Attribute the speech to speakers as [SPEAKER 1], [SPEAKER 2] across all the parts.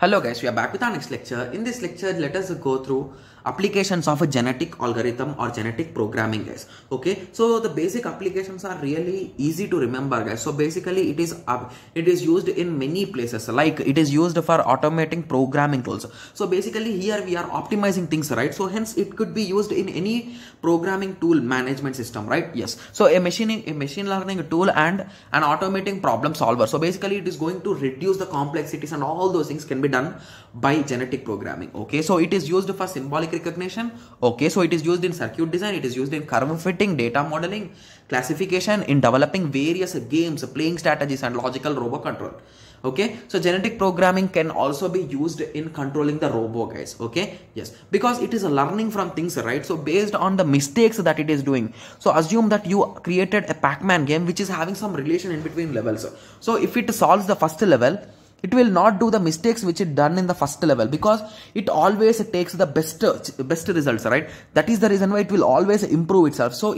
[SPEAKER 1] Hello guys, we are back with our next lecture. In this lecture, let us go through applications of a genetic algorithm or genetic programming, guys. Okay, so the basic applications are really easy to remember, guys. So basically it is used in many places, like it is used for automating programming tools. So basically here we are optimizing things, right? So hence it could be used in any programming tool management system, right? Yes, so a machine learning tool and an automating problem solver. So basically it is going to reduce the complexities and all those things can be done by genetic programming. Okay, so it is used for symbolic recognition. Okay, so it is used in circuit design, it is used in curve fitting, data modeling, classification, in developing various games, playing strategies and logical robot control. Okay, so genetic programming can also be used in controlling the robot, guys. Okay, yes, because it is learning from things, right? So based on the mistakes that it is doing, so assume that you created a Pac-Man game which is having some relation in between levels. So if it solves the first level, it will not do the mistakes which it done in the first level, because it always takes the best results, right? That is the reason why it will always improve itself. So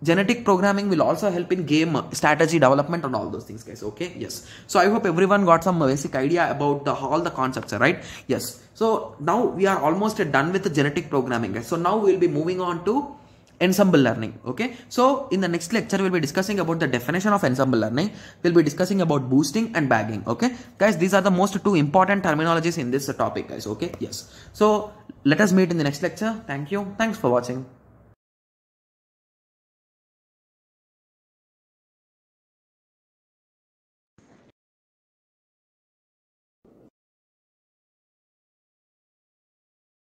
[SPEAKER 1] genetic programming will also help in game strategy development and all those things, guys. Okay, yes, so I hope everyone got some basic idea about all the concepts, right? Yes, so now we are almost done with the genetic programming, guys. So now we will be moving on to ensemble learning. Okay, so in the next lecture we'll be discussing about the definition of ensemble learning. We'll be discussing about boosting and bagging. Okay guys, these are the most two important terminologies in this topic, guys. Okay, yes, so let us meet in the next lecture. Thank you, thanks for watching.